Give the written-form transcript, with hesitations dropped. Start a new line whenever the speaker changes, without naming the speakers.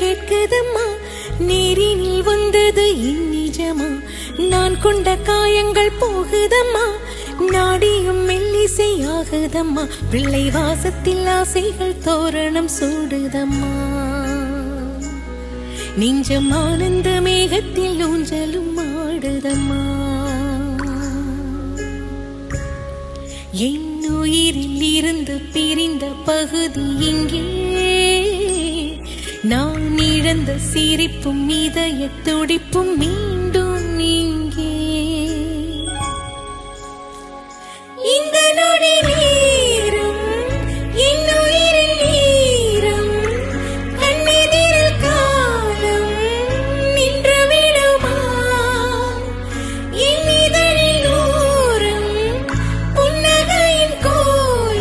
கேட்குதம்மா, நேரினில் வந்தது இந்நிஜமா, நான் கொண்ட காயங்கள் போகுதம்மா, நாடியும் மெல்லிசையாகுதம்மா, பிள்ளை வாசத்தில் ஆசைகள் தோரணம் சூடுதம்மா, நெஞ்சம் ஆனந்த மேகத்தில் ஊஞ்சலும் ஆடுதம்மா, என் உயிரில் இருந்து பிரிந்த பகுதி இங்கே, நான் இழந்த சிரிப்பும் இதய துடிப்பும் மீண்டும் இங்கே, இந்த நொடி